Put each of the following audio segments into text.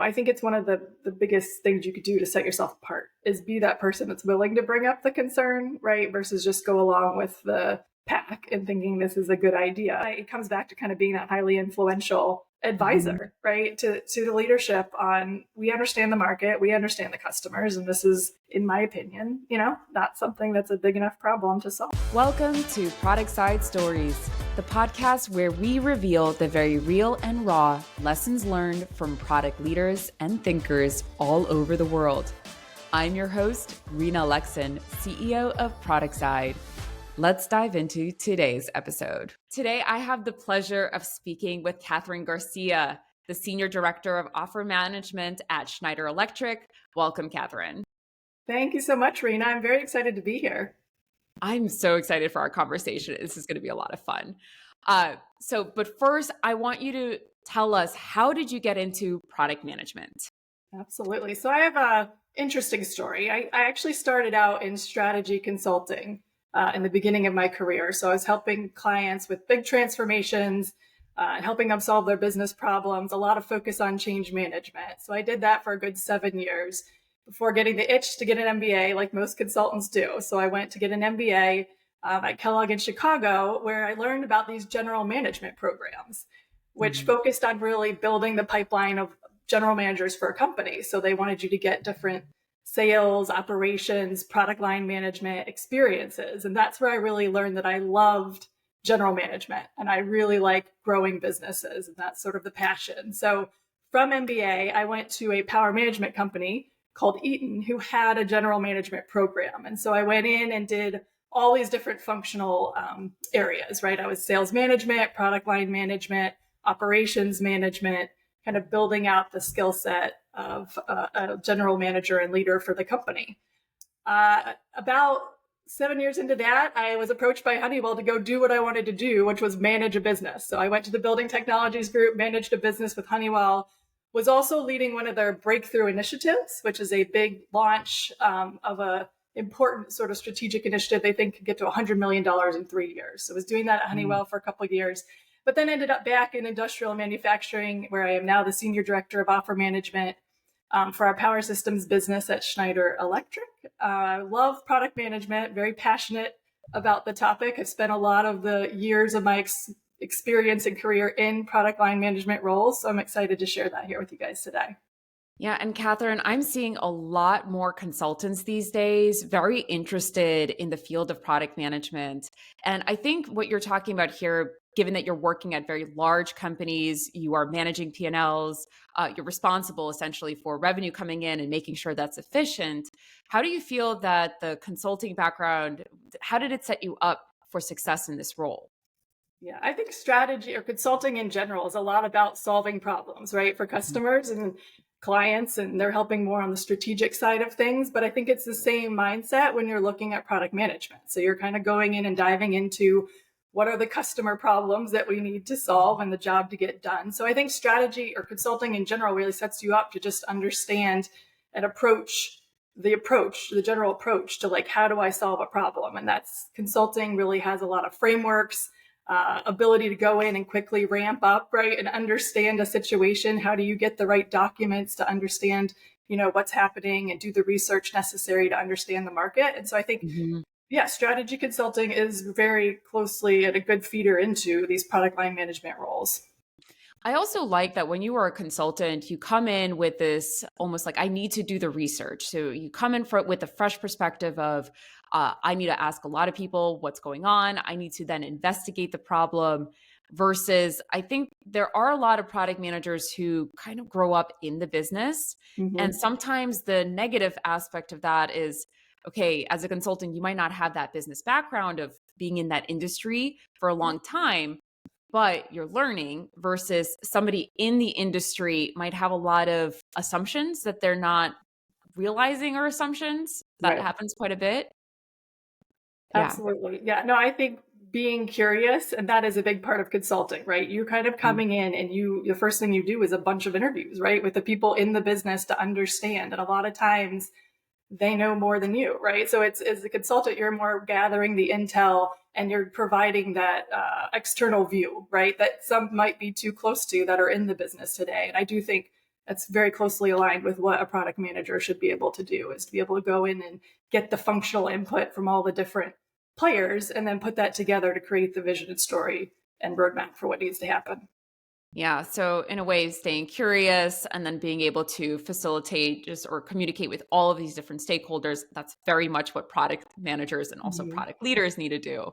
I think it's one of the biggest things you could do to set yourself apart is be that person that's willing to bring up the concern, right? Versus just go along with the pack and thinking this is a good idea. It comes back to kind of being that highly influential advisor, right? To the leadership on, we understand the market, we understand the customers, and this is, in my opinion, not something that's a big enough problem to solve. Welcome to ProductSide Stories, the podcast where we reveal the very real and raw lessons learned from product leaders and thinkers all over the world. I'm your host, Rena Lexon, CEO of ProductSide. Let's dive into today's episode. Today, I have the pleasure of speaking with Katheron Garcia, the Senior Director of Offer Management at Schneider Electric. Welcome, Katheron. Thank you so much, Rena. I'm very excited to be here. I'm so excited for our conversation. This is going to be a lot of fun. But first, I want you to tell us, how did you get into product management? Absolutely. So I have an interesting story. I actually started out in strategy consulting in the beginning of my career. So I was helping clients with big transformations and helping them solve their business problems, a lot of focus on change management. So I did that for a good 7 years before getting the itch to get an MBA, like most consultants do. So I went to get an MBA at Kellogg in Chicago, where I learned about these general management programs, which focused on really building the pipeline of general managers for a company. So they wanted you to get different sales, operations, product line management experiences. And that's where I really learned that I loved general management and I really like growing businesses. And that's sort of the passion. So from MBA, I went to a power management company called Eaton, who had a general management program. And so I went in and did all these different functional areas, right? I was sales management, product line management, operations management, kind of building out the skill set of a general manager and leader for the company. About 7 years into that, I was approached by Honeywell to go do what I wanted to do, which was manage a business. So I went to the building technologies group, managed a business with Honeywell, was also leading one of their breakthrough initiatives, which is a big launch of a important sort of strategic initiative they think could get to $100 million in 3 years. So I was doing that at Honeywell for a couple of years, but then ended up back in industrial manufacturing, where I am now the Senior Director of Offer Management for our power systems business at Schneider Electric. I love product management, very passionate about the topic. I've spent a lot of the years of my experience and career in product line management roles. So I'm excited to share that here with you guys today. Yeah. And Katheron, I'm seeing a lot more consultants these days, very interested in the field of product management. And I think what you're talking about here, given that you're working at very large companies, you are managing P&Ls, you're responsible essentially for revenue coming in and making sure that's efficient. How do you feel that the consulting background, how did it set you up for success in this role? Yeah, I think strategy or consulting in general is a lot about solving problems, right, for customers and clients, and they're helping more on the strategic side of things. But I think it's the same mindset when you're looking at product management. So you're kind of going in and diving into what are the customer problems that we need to solve and the job to get done. So I think strategy or consulting in general really sets you up to just understand and the general approach to, like, how do I solve a problem? And that's, consulting really has a lot of frameworks, ability to go in and quickly ramp up, right, and understand a situation. How do you get the right documents to understand, what's happening and do the research necessary to understand the market? And so I think, strategy consulting is very closely and a good feeder into these product line management roles. I also like that when you are a consultant, you come in with this almost like, I need to do the research. So you come in with a fresh perspective of, I need to ask a lot of people what's going on. I need to then investigate the problem, versus I think there are a lot of product managers who kind of grow up in the business. And sometimes the negative aspect of that is, okay, as a consultant, you might not have that business background of being in that industry for a long time, but you're learning, versus somebody in the industry might have a lot of assumptions that they're not realizing are assumptions. That happens quite a bit. Absolutely. Yeah. No, I think being curious, and that is a big part of consulting, right? You're kind of coming in and the first thing you do is a bunch of interviews, right, with the people in the business to understand. And a lot of times they know more than you, right? So it's, as a consultant, you're more gathering the intel and you're providing that external view, right, that some might be too close to that are in the business today. And I do think that's very closely aligned with what a product manager should be able to do, is to be able to go in and get the functional input from all the different players and then put that together to create the vision and story and roadmap for what needs to happen. Yeah. So in a way, staying curious and then being able to facilitate just or communicate with all of these different stakeholders, that's very much what product managers and also Mhm. product leaders need to do.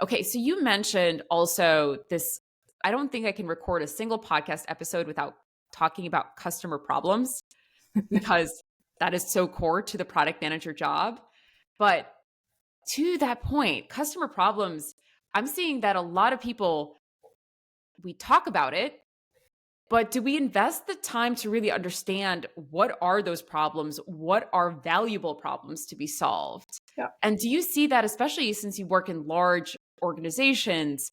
Okay. So you mentioned also this, I don't think I can record a single podcast episode without talking about customer problems because that is so core to the product manager job. But to that point, customer problems, I'm seeing that a lot of people, we talk about it, but do we invest the time to really understand what are those problems? What are valuable problems to be solved? Yeah. And do you see that, especially since you work in large organizations,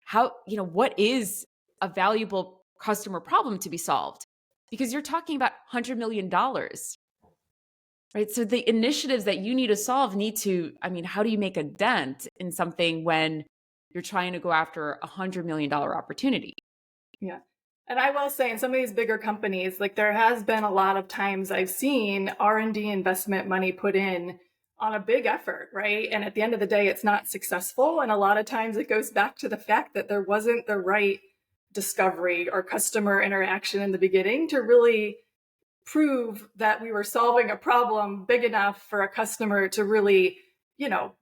how, what is a valuable customer problem to be solved? Because you're talking about $100 million, right? So the initiatives that you need to solve need to, I mean, how do you make a dent in something when you're trying to go after $100 million opportunity? Yeah. And I will say in some of these bigger companies, like there has been a lot of times I've seen R&D investment money put in on a big effort, right? And at the end of the day, it's not successful. And a lot of times it goes back to the fact that there wasn't the right discovery or customer interaction in the beginning to really prove that we were solving a problem big enough for a customer to really,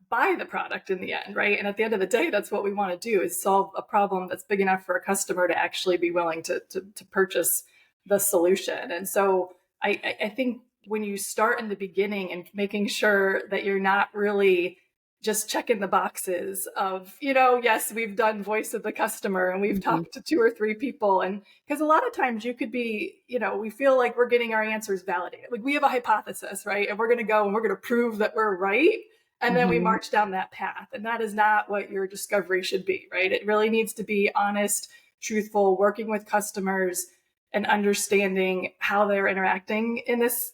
buy the product in the end, right? And at the end of the day, that's what we want to do, is solve a problem that's big enough for a customer to actually be willing to purchase the solution. And so I think when you start in the beginning and making sure that you're not really just checking the boxes of, yes, we've done voice of the customer and we've Mhm. talked to 2 or 3 people. And because a lot of times you could be, we feel like we're getting our answers validated. Like we have a hypothesis, right? And we're going to go and we're going to prove that we're right. And then we Mhm. march down that path. And that is not what your discovery should be, right? It really needs to be honest, truthful, working with customers and understanding how they're interacting in this,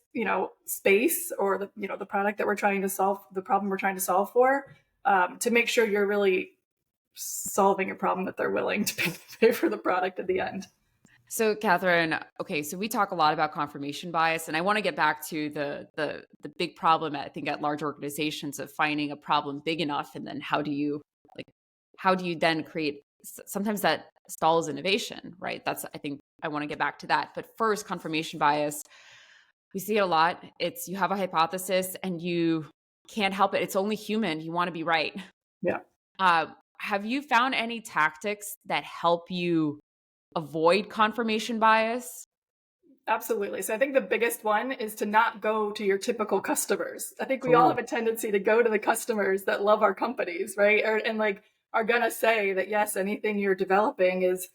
space, or the product that we're trying to solve, the problem we're trying to solve for, to make sure you're really solving a problem that they're willing to pay for the product at the end. So, Katheron, okay, so we talk a lot about confirmation bias, and I want to get back to the big problem, I think, at large organizations of finding a problem big enough, and then like how do you then create? Sometimes that stalls innovation, right? That's, I think, I want to get back to that. But first, confirmation bias, we see it a lot. It's you have a hypothesis and you can't help it. It's only human. You want to be right. Yeah. Uh, have you found any tactics that help you avoid confirmation bias? Absolutely. So I think the biggest one is to not go to your typical customers. I think we all Ooh. have a tendency to go to the customers that love our companies, right? And like are going to say that, yes, anything you're developing is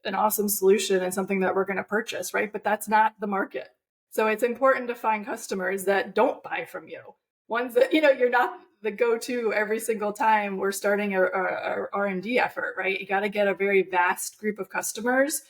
an awesome solution and something that we're going to purchase, right? But that's not the market. So it's important to find customers that don't buy from you. Ones that, you're not the go-to every single time we're starting a R&D effort, right? You got to get a very vast group of customers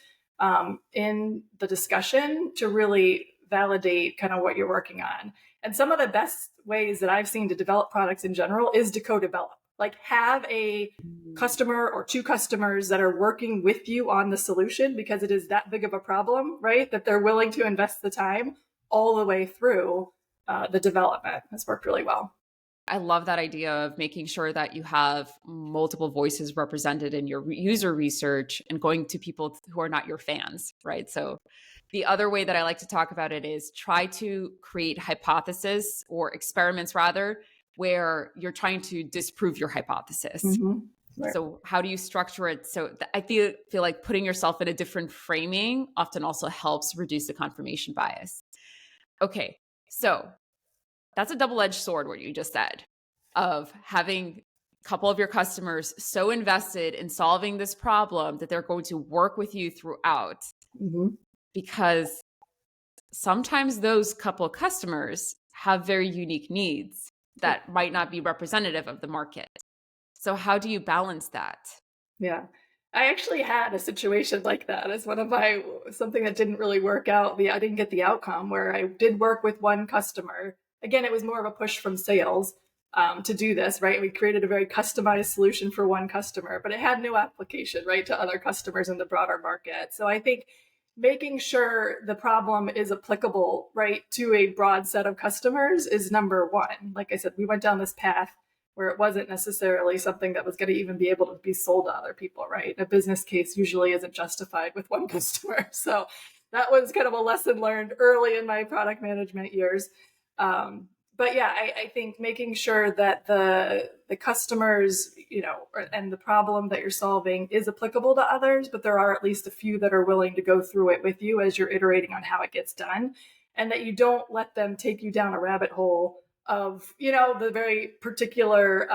in the discussion to really validate kind of what you're working on. And some of the best ways that I've seen to develop products in general is to co-develop. Like have a customer or 2 customers that are working with you on the solution because it is that big of a problem, right? That they're willing to invest the time all the way through the development. Has worked really well. I love that idea of making sure that you have multiple voices represented in your user research and going to people who are not your fans, right? So the other way that I like to talk about it is try to create hypotheses or experiments rather, where you're trying to disprove your hypothesis. Mm-hmm. Right. So how do you structure it? So I feel like putting yourself in a different framing often also helps reduce the confirmation bias. Okay, so that's a double-edged sword, what you just said, of having a couple of your customers so invested in solving this problem that they're going to work with you throughout. Mm-hmm. Because sometimes those couple of customers have very unique needs that might not be representative of the market. So how do you balance that? Yeah. I actually had a situation like that as one of my, something that didn't really work out. I didn't get the outcome where I did work with one customer. Again, it was more of a push from sales to do this, right? We created a very customized solution for one customer, but it had no application, right, to other customers in the broader market. So I think making sure the problem is applicable, right, to a broad set of customers is number one. Like I said, we went down this path where it wasn't necessarily something that was going to even be able to be sold to other people, right? A business case usually isn't justified with one customer. So that was kind of a lesson learned early in my product management years. But yeah, I think making sure that the customers, and the problem that you're solving is applicable to others, but there are at least a few that are willing to go through it with you as you're iterating on how it gets done, and that you don't let them take you down a rabbit hole of, the very particular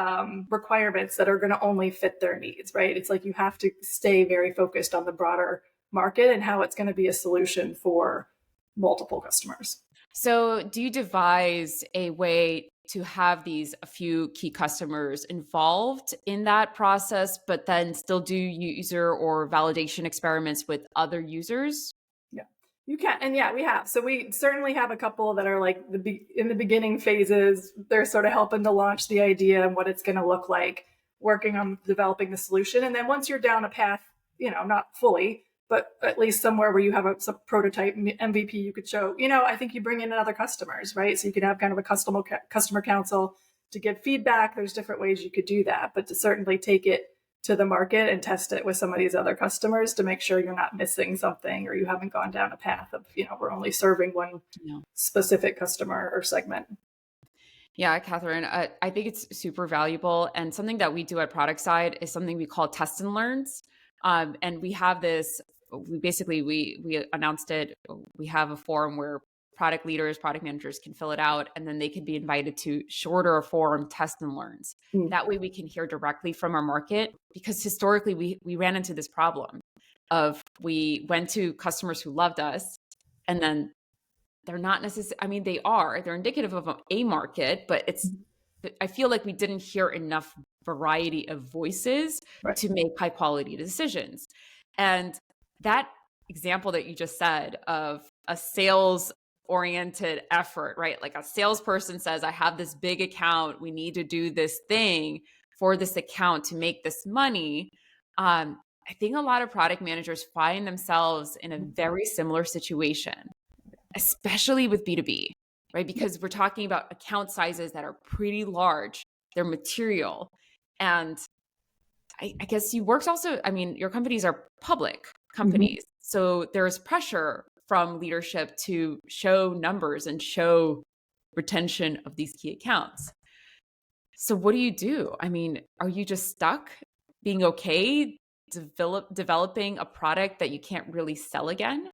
requirements that are going to only fit their needs, right? It's like you have to stay very focused on the broader market and how it's going to be a solution for multiple customers. So do you devise a way to have a few key customers involved in that process, but then still do user or validation experiments with other users? Yeah, you can. And yeah, we have. So we certainly have a couple that are like in the beginning phases. They're sort of helping to launch the idea and what it's going to look like, working on developing the solution. And then once you're down a path, not fully, but at least somewhere where you have some prototype MVP you could show, I think you bring in other customers, right? So you could have kind of a customer council to give feedback. There's different ways you could do that, but to certainly take it to the market and test it with some of these other customers to make sure you're not missing something or you haven't gone down a path of, we're only serving one specific customer or segment. Yeah, Katheron, I think it's super valuable. And something that we do at ProductSide is something we call test and learns. And we have this, we announced it. We have a forum where product leaders, product managers can fill it out, and then they can be invited to shorter form test and learns. That way we can hear directly from our market, because historically we ran into this problem of we went to customers who loved us, and then they're not necessarily, they're indicative of a market, but I feel like we didn't hear enough variety of voices to make high quality decisions. And that example that you just said of a sales oriented effort, right? Like a salesperson says, I have this big account. We need to do this thing for this account to make this money. I think a lot of product managers find themselves in a very similar situation, especially with B2B, right? Because we're talking about account sizes that are pretty large. They're material. And I guess you worked also, your companies are public companies. So there's pressure from leadership to show numbers and show retention of these key accounts. So what do? Are you just stuck being okay developing a product that you can't really sell again?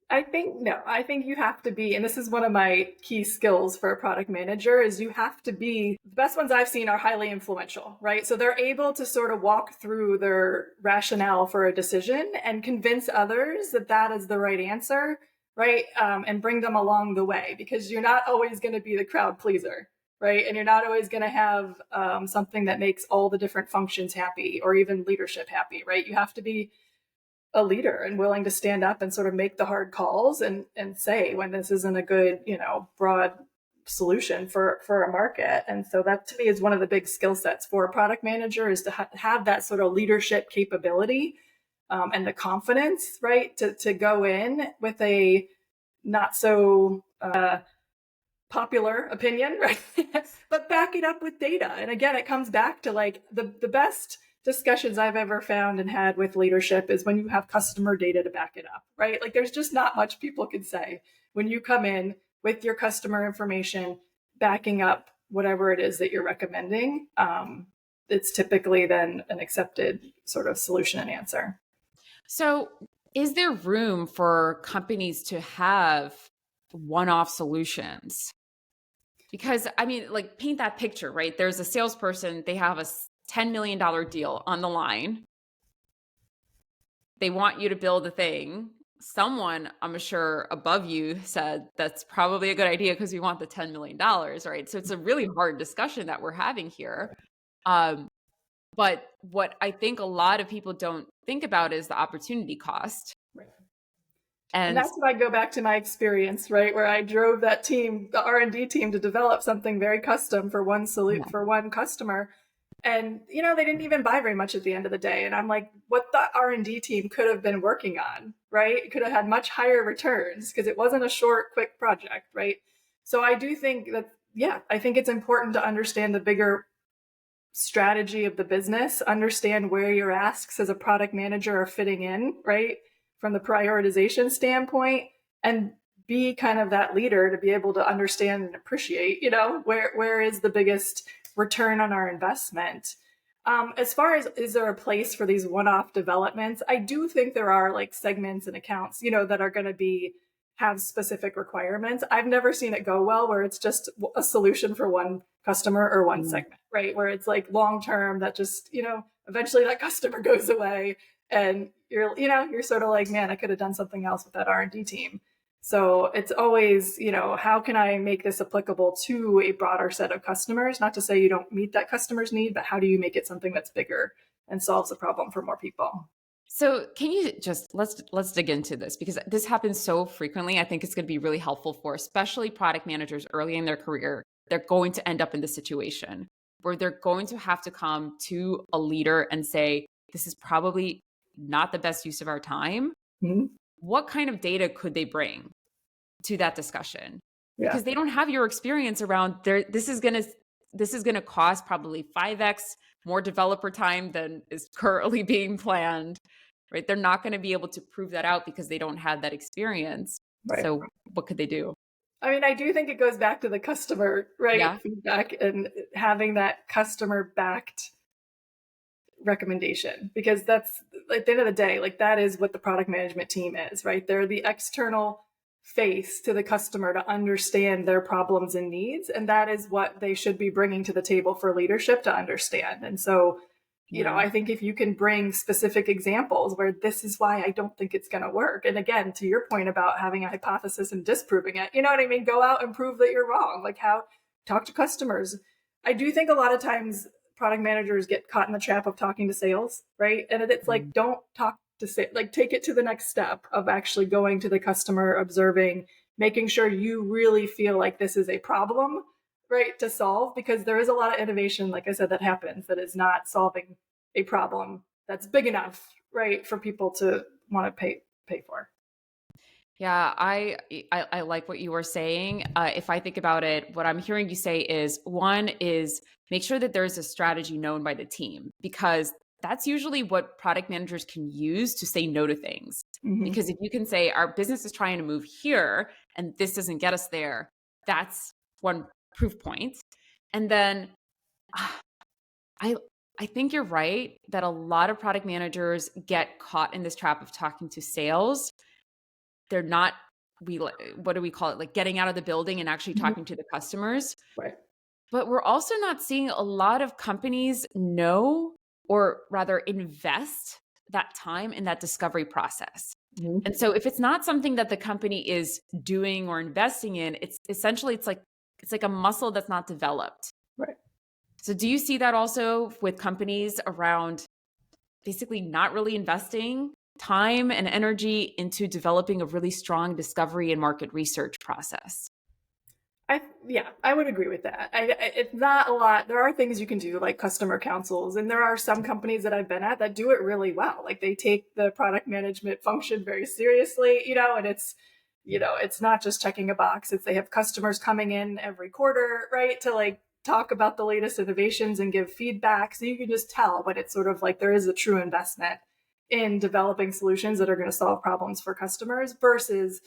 I think you have to be, and this is one of my key skills for a product manager, is you have to be, the best ones I've seen are highly influential, right? So they're able to sort of walk through their rationale for a decision and convince others that that is the right answer, right? And bring them along the way, because you're not always going to be the crowd pleaser, right? And you're not always going to have something that makes all the different functions happy or even leadership happy, right? You have to be a leader and willing to stand up and sort of make the hard calls and say when this isn't a good, broad solution for a market. And so that to me is one of the big skill sets for a product manager, is to have that sort of leadership capability and the confidence, right? To go in with a not so popular opinion, right? But back it up with data. And again, it comes back to like the best discussions I've ever found and had with leadership is when you have customer data to back it up, right? Like there's just not much people can say when you come in with your customer information, backing up whatever it is that you're recommending. It's typically then an accepted sort of solution and answer. So is there room for companies to have one-off solutions? Because paint that picture, right? There's a salesperson, they have a $10 million deal on the line. They want you to build a thing. Someone, I'm sure above you, said that's probably a good idea because we want the $10 million, right? So it's a really hard discussion that we're having here. But what I think a lot of people don't think about is the opportunity cost. Right. And that's what I go back to my experience, right? Where I drove that team, the R&D team, to develop something very custom for one for one customer. And, they didn't even buy very much at the end of the day. And I'm like, what the R&D team could have been working on, right? It could have had much higher returns because it wasn't a short, quick project, right? So I do think that, yeah, I think it's important to understand the bigger strategy of the business, understand where your asks as a product manager are fitting in, right? From the prioritization standpoint, and be kind of that leader to be able to understand and appreciate, where is the biggest return on our investment. As far as, is there a place for these one-off developments? I do think there are like segments and accounts, that are going to have specific requirements. I've never seen it go well where it's just a solution for one customer or one segment, right? Where it's like long-term that just, eventually that customer goes away and you're sort of like, man, I could have done something else with that R&D team. So it's always, how can I make this applicable to a broader set of customers? Not to say you don't meet that customer's need, but how do you make it something that's bigger and solves a problem for more people? So can you just let's dig into this, because this happens so frequently. I think it's going to be really helpful for especially product managers early in their career. They're going to end up in this situation where they're going to have to come to a leader and say, this is probably not the best use of our time. Mm-hmm. What kind of data could they bring to that discussion? Yeah. Because they don't have your experience around there. This is going to cost probably 5x more developer time than is currently being planned, right? They're not going to be able to prove that out because they don't have that experience. Right. So what could they do? I mean, I do think it goes back to the customer, right? Yeah. Feedback and having that customer backed recommendation, because that's at the end of the day, like that is what the product management team is, right? They're the external face to the customer to understand their problems and needs. And that is what they should be bringing to the table for leadership to understand. And so, I think if you can bring specific examples where this is why I don't think it's going to work. And again, to your point about having a hypothesis and disproving it, you know what I mean? Go out and prove that you're wrong. Like talk to customers. I do think a lot of times product managers get caught in the trap of talking to sales, right? And it's like, don't talk to say, like, take it to the next step of actually going to the customer, observing, making sure you really feel like this is a problem, right, to solve, because there is a lot of innovation, like I said, that happens that is not solving a problem that's big enough, right, for people to want to pay for. Yeah, I like what you were saying. If I think about it, what I'm hearing you say is, one is make sure that there's a strategy known by the team, because that's usually what product managers can use to say no to things. Mm-hmm. Because if you can say our business is trying to move here and this doesn't get us there, that's one proof point. And then I think you're right that a lot of product managers get caught in this trap of talking to sales. They're not, what do we call it? Like getting out of the building and actually talking to the customers. Right. But we're also not seeing a lot of companies know, or rather invest that time in that discovery process. Mm-hmm. And so if it's not something that the company is doing or investing in, it's essentially, it's like a muscle that's not developed. Right. So do you see that also with companies around basically not really investing time and energy into developing a really strong discovery and market research process? I would agree with that. It's not a lot. There are things you can do like customer councils, and there are some companies that I've been at that do it really well. Like they take the product management function very seriously, and it's, it's not just checking a box. It's they have customers coming in every quarter, right, to like talk about the latest innovations and give feedback. So you can just tell when it's sort of like there is a true investment in developing solutions that are going to solve problems for customers versus,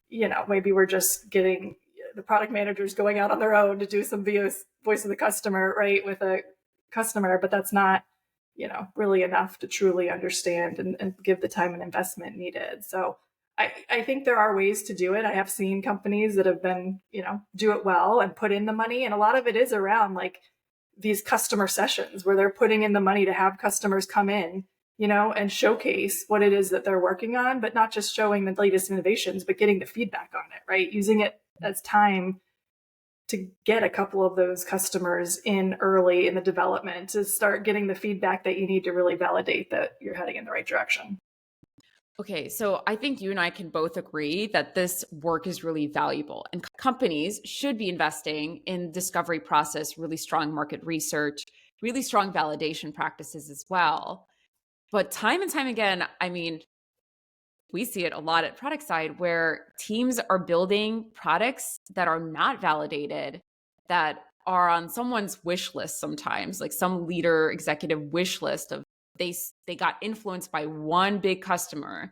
maybe we're just getting the product managers going out on their own to do some voice of the customer, right, with a customer, but that's not, really enough to truly understand and give the time and investment needed. So I think there are ways to do it. I have seen companies that have been, do it well and put in the money. And a lot of it is around like these customer sessions where they're putting in the money to have customers come in, and showcase what it is that they're working on, but not just showing the latest innovations, but getting the feedback on it, right? Using it as time to get a couple of those customers in early in the development to start getting the feedback that you need to really validate that you're heading in the right direction. Okay, so I think you and I can both agree that this work is really valuable, and companies should be investing in discovery process, really strong market research, really strong validation practices as well. But time and time again, I mean, we see it a lot at ProductSide where teams are building products that are not validated, that are on someone's wish list sometimes, like some leader executive wish list of they got influenced by one big customer,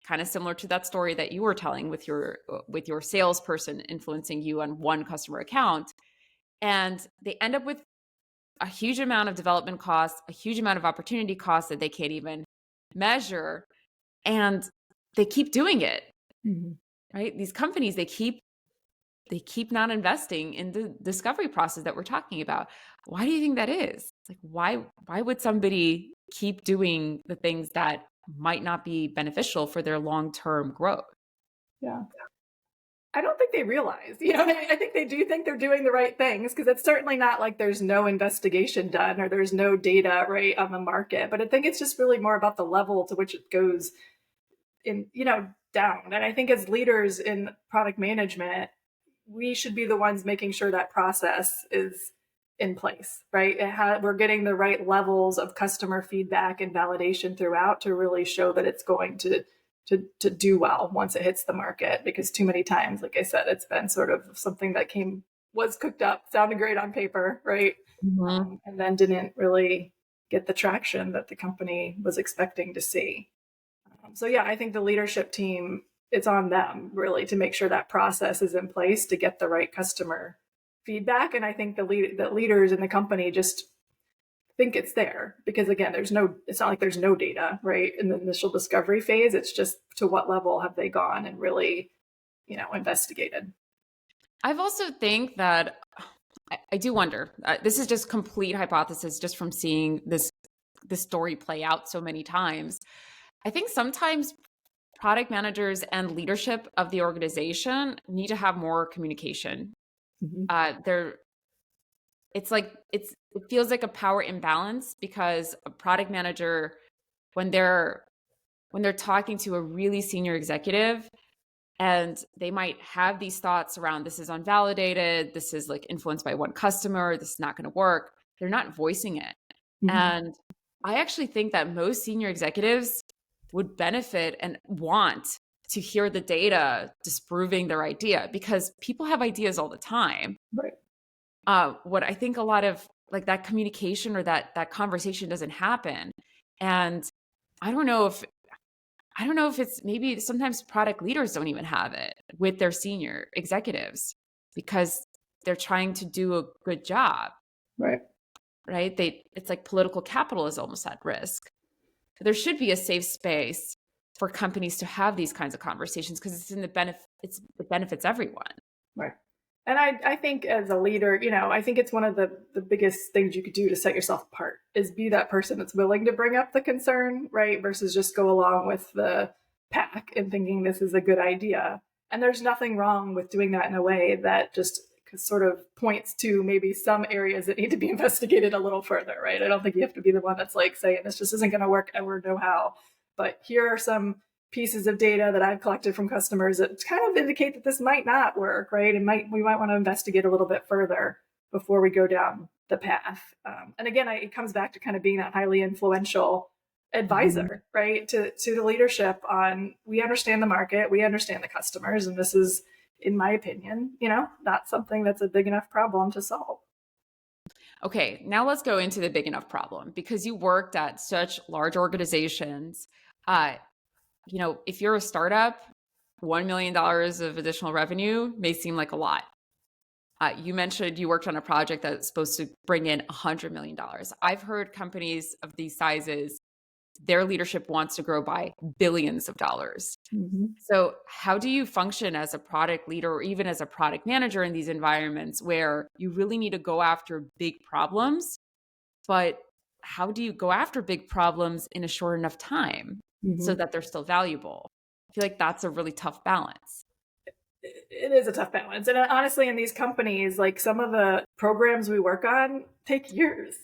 kind of similar to that story that you were telling with your salesperson influencing you on one customer account, and they end up with a huge amount of development costs, a huge amount of opportunity costs that they can't even measure, and they keep doing it. Mm-hmm. Right? These companies, they keep not investing in the discovery process that we're talking about. Why do you think that is? Like, why would somebody keep doing the things that might not be beneficial for their long-term growth? Yeah. I don't think they realize, I think they do think they're doing the right things, because it's certainly not like there's no investigation done or there's no data right on the market. But I think it's just really more about the level to which it goes in, down. And I think as leaders in product management, we should be the ones making sure that process is in place, right? We're getting the right levels of customer feedback and validation throughout to really show that it's going to do well once it hits the market. Because too many times, like I said, it's been sort of something that was cooked up, sounded great on paper, right? Mm-hmm. And then didn't really get the traction that the company was expecting to see. So yeah, I think the leadership team, it's on them really to make sure that process is in place to get the right customer feedback. And I think the leaders in the company just think it's there, because again, it's not like there's no data, right? In the initial discovery phase, it's just to what level have they gone and really, investigated. I've also think that I do wonder, this is just complete hypothesis just from seeing this story play out so many times. I think sometimes product managers and leadership of the organization need to have more communication. Mm-hmm. It feels like a power imbalance, because a product manager, when they're talking to a really senior executive, and they might have these thoughts around, this is unvalidated, this is like influenced by one customer, this is not going to work, they're not voicing it. Mm-hmm. And I actually think that most senior executives would benefit and want to hear the data disproving their idea, because people have ideas all the time. Right. What I think a lot of like that communication or that conversation doesn't happen. And I don't know if it's, maybe sometimes product leaders don't even have it with their senior executives because they're trying to do a good job. Right. Right? It's like political capital is almost at risk. There should be a safe space for companies to have these kinds of conversations, because it benefits everyone. Right. And I think as a leader, I think it's one of the biggest things you could do to set yourself apart is be that person that's willing to bring up the concern, right? Versus just go along with the pack and thinking this is a good idea. And there's nothing wrong with doing that in a way that just sort of points to maybe some areas that need to be investigated a little further, right? I don't think you have to be the one that's like saying this just isn't going to work, ever know how. But here are some pieces of data that I've collected from customers that kind of indicate that this might not work, right? We might want to investigate a little bit further before we go down the path. And again, it comes back to kind of being that highly influential advisor, right? To the leadership on, we understand the market, we understand the customers, and this is, in my opinion, not something that's a big enough problem to solve. Okay, now let's go into the big enough problem, because you worked at such large organizations. If you're a startup, $1 million of additional revenue may seem like a lot. You mentioned you worked on a project that's supposed to bring in $100 million. I've heard companies of these sizes, their leadership wants to grow by billions of dollars. Mm-hmm. So how do you function as a product leader or even as a product manager in these environments where you really need to go after big problems, but how do you go after big problems in a short enough time so that they're still valuable? I feel like that's a really tough balance. It is a tough balance. And honestly, in these companies, like some of the programs we work on take years,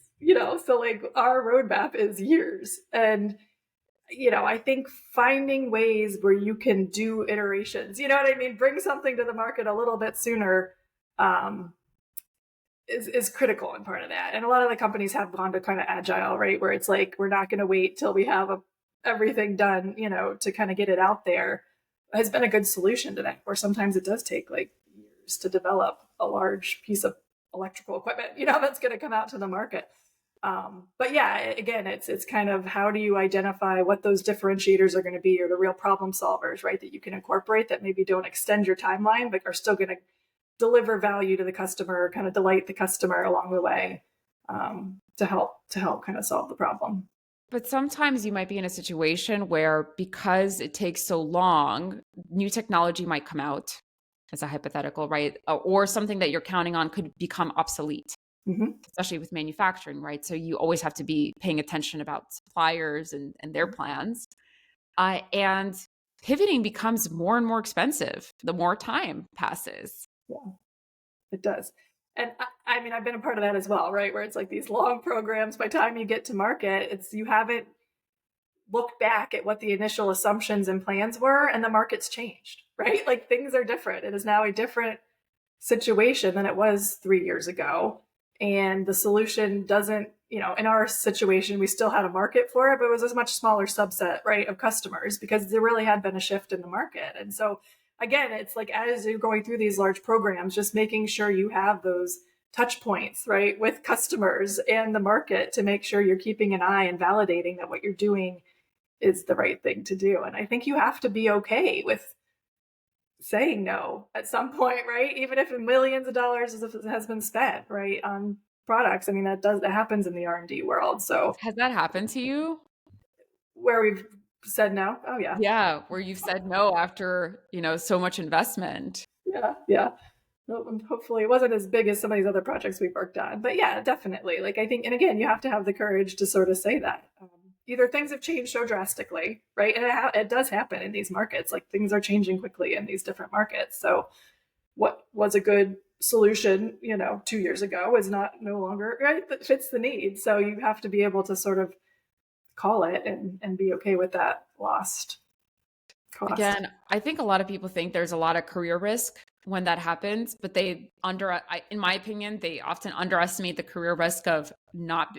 so like our roadmap is years. And, I think finding ways where you can do iterations, you know what I mean? Bring something to the market a little bit sooner is critical in part of that. And a lot of the companies have gone to kind of agile, right? Where it's like, we're not going to wait till we have everything done, to kind of get it out there. Has been a good solution to that, where sometimes it does take like years to develop a large piece of electrical equipment, that's going to come out to the market. But yeah, again, it's kind of, how do you identify what those differentiators are going to be, or the real problem solvers, right? That you can incorporate that maybe don't extend your timeline, but are still going to deliver value to the customer, kind of delight the customer along the way, to help kind of solve the problem. But sometimes you might be in a situation where, because it takes so long, new technology might come out, as a hypothetical, right? Or something that you're counting on could become obsolete, especially with manufacturing, right? So you always have to be paying attention about suppliers and their plans. And pivoting becomes more and more expensive the more time passes. Yeah, it does. And I mean, I've been a part of that as well, right? Where it's like these long programs, by the time you get to market, you haven't looked back at what the initial assumptions and plans were, and the market's changed, right? Like, things are different. It is now a different situation than it was 3 years ago. And the solution doesn't, in our situation, we still had a market for it, but it was a much smaller subset, right, of customers, because there really had been a shift in the market. And so again, it's like, as you're going through these large programs, just making sure you have those touch points, right, with customers and the market, to make sure you're keeping an eye and validating that what you're doing is the right thing to do. And I think you have to be okay with saying no at some point, right? Even if millions of dollars has been spent, right, on products. I mean, that happens in the R&D world. So has that happened to you? Where we've said no? Oh yeah. Yeah, where you've said no after, so much investment. Yeah. Hopefully it wasn't as big as some of these other projects we've worked on. But yeah, definitely. Like, I think, and again, you have to have the courage to sort of say that. Either things have changed so drastically, right? And it does happen in these markets. Like, things are changing quickly in these different markets. So what was a good solution, 2 years ago, is no longer, right, that fits the need. So you have to be able to sort of call it and be okay with that lost cost. Again, I think a lot of people think there's a lot of career risk when that happens, but in my opinion, they often underestimate the career risk of not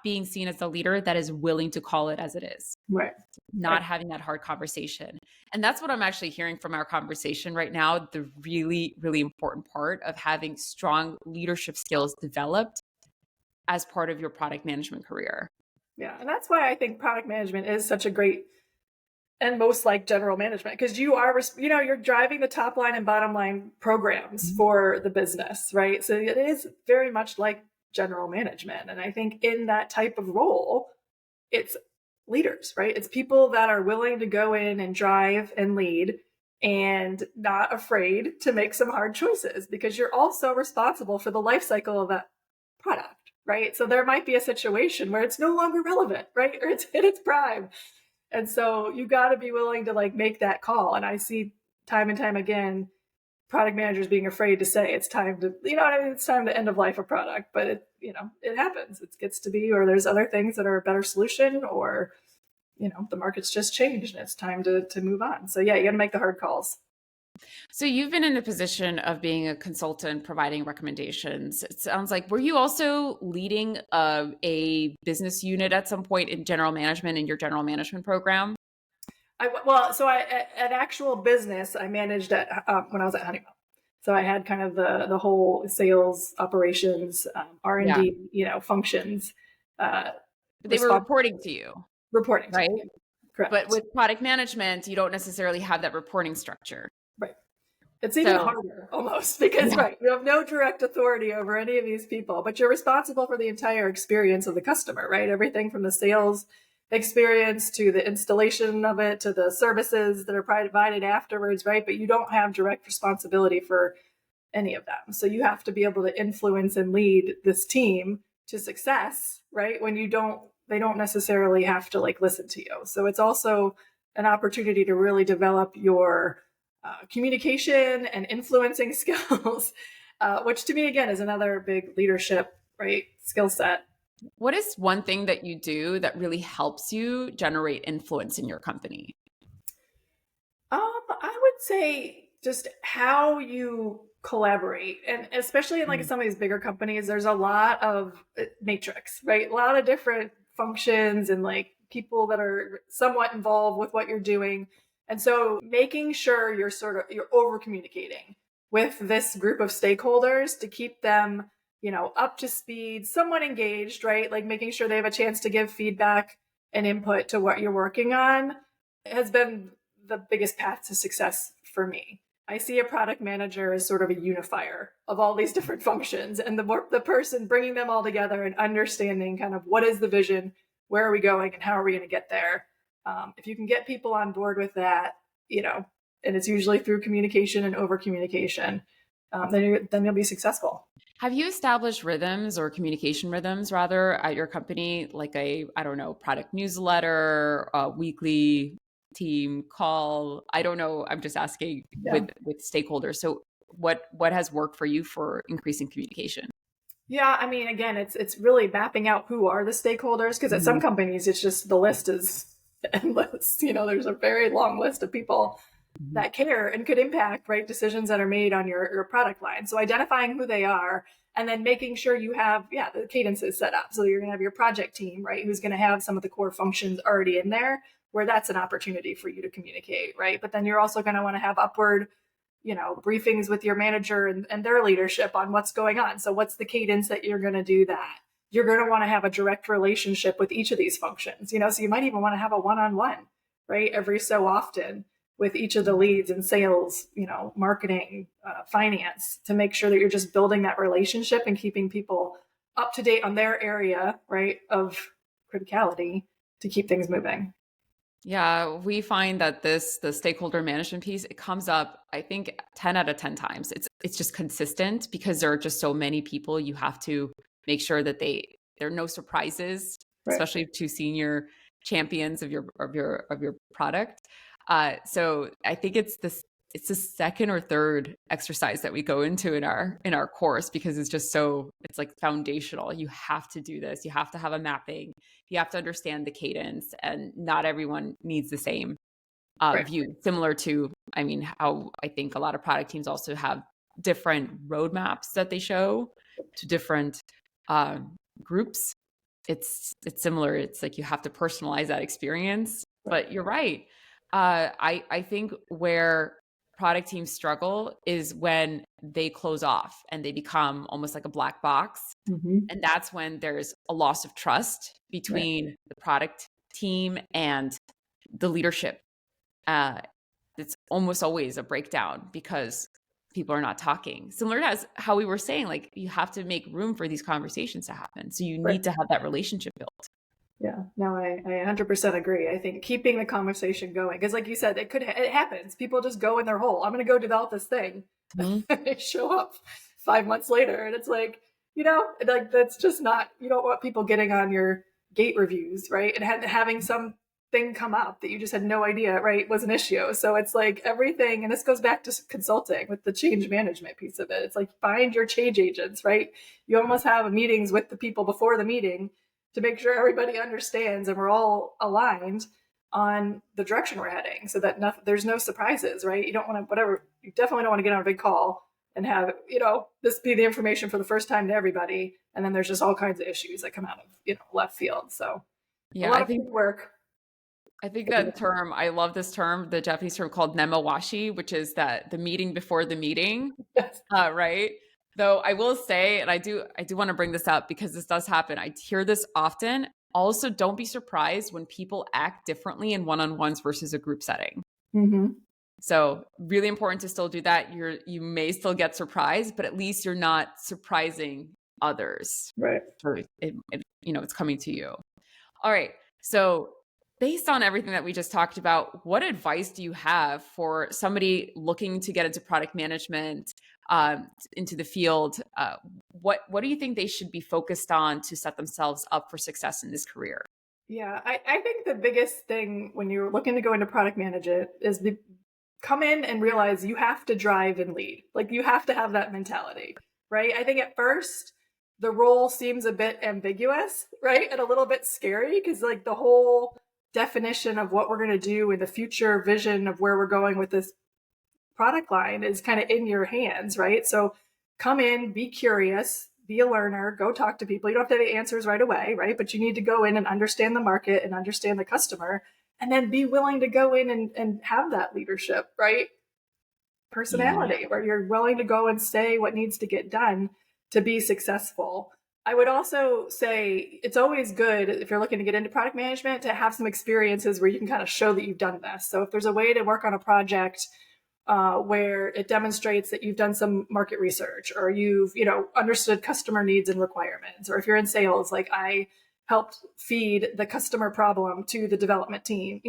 being seen as the leader that is willing to call it as it is. Right. Not having that hard conversation. And that's what I'm actually hearing from our conversation right now. The really, really important part of having strong leadership skills developed as part of your product management career. Yeah. And that's why I think product management is such a great, and most like general management, because you're driving the top line and bottom line programs for the business, right? So it is very much like general management. And I think in that type of role, it's leaders, right? It's people that are willing to go in and drive and lead, and not afraid to make some hard choices, because you're also responsible for the life cycle of that product, right? So there might be a situation where it's no longer relevant, right? Or it's hit its prime. And so you got to be willing to make that call. And I see time and time again, product managers being afraid to say it's time to, it's time to end of life a product, but it happens. It gets to be, or there's other things that are a better solution, or, the market's just changed and it's time to move on. So yeah, you got to make the hard calls. So you've been in the position of being a consultant, providing recommendations. It sounds like, were you also leading a business unit at some point in general management, in your general management program? At actual business, I managed when I was at Honeywell. So I had kind of the whole sales, operations, R&D, functions. They were reporting to you. Reporting, right? To you. Correct. But with product management, you don't necessarily have that reporting structure. Right. It's even harder almost, because you have no direct authority over any of these people, but you're responsible for the entire experience of the customer, right? Everything from the sales experience to the installation of it to the services that are provided afterwards, right? But you don't have direct responsibility for any of them. So you have to be able to influence and lead this team to success, right? When they don't necessarily have to listen to you. So it's also an opportunity to really develop your communication and influencing skills, which to me, again, is another big leadership, right, skill set. What is one thing that you do that really helps you generate influence in your company? I would say just how you collaborate. And especially in like some of these bigger companies, there's a lot of matrix, right? A lot of different functions and like people that are somewhat involved with what you're doing. And so making sure you're over communicating with this group of stakeholders to keep them, up to speed, somewhat engaged, right? Like making sure they have a chance to give feedback and input to what you're working on has been the biggest path to success for me. I see a product manager as sort of a unifier of all these different functions, and the person bringing them all together and understanding kind of what is the vision, where are we going, and how are we going to get there. If you can get people on board with that, and it's usually through communication and over communication, then you'll be successful. Have you established rhythms or communication rhythms rather at your company, like I don't know, product newsletter, a weekly team call? I don't know. I'm just asking with stakeholders. So what has worked for you for increasing communication? Yeah, I mean, again, it's really mapping out who are the stakeholders, because at some companies it's just the list is endless. There's a very long list of people that care and could impact, right, decisions that are made on your product line. So identifying who they are and then making sure you have, the cadences set up. So you're going to have your project team, right, who's going to have some of the core functions already in there, where that's an opportunity for you to communicate, right? But then you're also going to want to have upward, briefings with your manager and their leadership on what's going on. So what's the cadence that you're going to do that? You're going to want to have a direct relationship with each of these functions, so you might even want to have a one-on-one, right, every so often with each of the leads in sales, marketing, finance, to make sure that you're just building that relationship and keeping people up to date on their area, right, of criticality to keep things moving. Yeah, we find that the stakeholder management piece, it comes up, I think 10 out of 10 times. It's just consistent because there are just so many people. You have to make sure that there are no surprises, Right. especially to senior champions of your product. So I think it's the second or third exercise that we go into in our course, because it's like foundational. You have to do this. You have to have a mapping. You have to understand the cadence, and not everyone needs the same view. Similar to, how I think a lot of product teams also have different roadmaps that they show to different groups. It's similar. It's like you have to personalize that experience. But you're right. I think where product teams struggle is when they close off and they become almost like a black box. And that's when there's a loss of trust between the product team and the leadership. It's almost always a breakdown because people are not talking. Similar to how we were saying, like, you have to make room for these conversations to happen. So you need to have that relationship built. Yeah, no, I 100% agree. I think keeping the conversation going, because like you said, it happens. People just go in their hole. I'm going to go develop this thing. They show up 5 months later and it's like, like that's just not, you don't want people getting on your gate reviews, right? And having something come up that you just had no idea, right, was an issue. So it's like everything, and this goes back to consulting with the change management piece of it. It's like, find your change agents, right? You almost have meetings with the people before the meeting to make sure everybody understands and we're all aligned on the direction we're heading, so that there's no surprises, right? You definitely don't want to get on a big call and have, this be the information for the first time to everybody. And then there's just all kinds of issues that come out of, left field. So yeah, a lot of work. I think that term, I love this term, the Japanese term called nemawashi, which is that the meeting before the meeting, Yes. Right? Though I will say, and I do want to bring this up because this does happen. I hear this often. Also, don't be surprised when people act differently in one-on-ones versus a group setting. So really important to still do that. You may still get surprised, but at least you're not surprising others. Right. So it's coming to you. All right. So based on everything that we just talked about, what advice do you have for somebody looking to get into product management, into the field? What do you think they should be focused on to set themselves up for success in this career? Yeah, I think the biggest thing when you're looking to go into product management is come in and realize you have to drive and lead. Like, you have to have that mentality, right? I think at first the role seems a bit ambiguous, right? And a little bit scary, because like the whole definition of what we're going to do and the future vision of where we're going with this product line is kind of in your hands, right? So come in, be curious, be a learner, go talk to people. You don't have to have the answers right away, right? But you need to go in and understand the market and understand the customer, and then be willing to go in and have that leadership, right? Personality, where you're willing to go and say what needs to get done to be successful. I would also say it's always good, if you're looking to get into product management, to have some experiences where you can kind of show that you've done this. So if there's a way to work on a project where it demonstrates that you've done some market research, or you've, understood customer needs and requirements, or if you're in sales, like I helped feed the customer problem to the development team,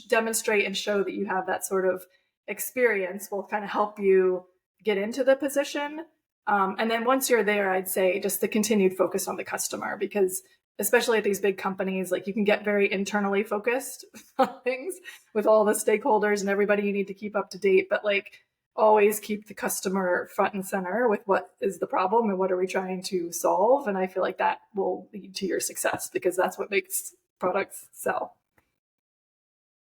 demonstrate and show that you have that sort of experience will kind of help you get into the position. And then once you're there, I'd say just the continued focus on the customer, because especially at these big companies, like you can get very internally focused on things with all the stakeholders and everybody you need to keep up to date, but like always keep the customer front and center with what is the problem and what are we trying to solve. And I feel like that will lead to your success, because that's what makes products sell.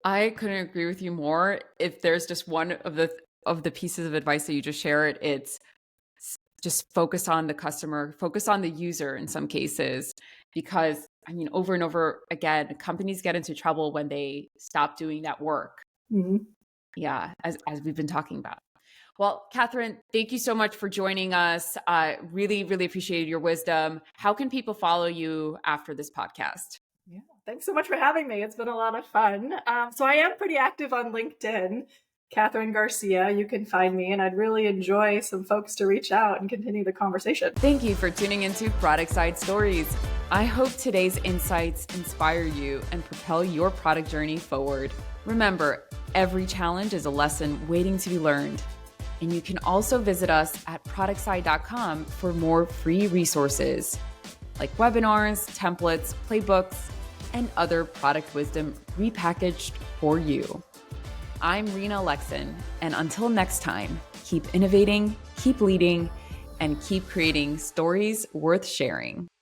I couldn't agree with you more. If there's just one of the pieces of advice that you just shared, it's just focus on the customer, focus on the user in some cases, because over and over again, companies get into trouble when they stop doing that work. Mm-hmm. Yeah, as we've been talking about. Well, Katheron, thank you so much for joining us. I really, really appreciated your wisdom. How can people follow you after this podcast? Yeah, thanks so much for having me. It's been a lot of fun. So I am pretty active on LinkedIn, Katheron Garcia. You can find me, and I'd really enjoy some folks to reach out and continue the conversation. Thank you for tuning into ProductSide Stories. I hope today's insights inspire you and propel your product journey forward. Remember, every challenge is a lesson waiting to be learned. And you can also visit us at ProductSide.com for more free resources like webinars, templates, playbooks, and other product wisdom repackaged for you. I'm Rena Alexin, and until next time, keep innovating, keep leading, and keep creating stories worth sharing.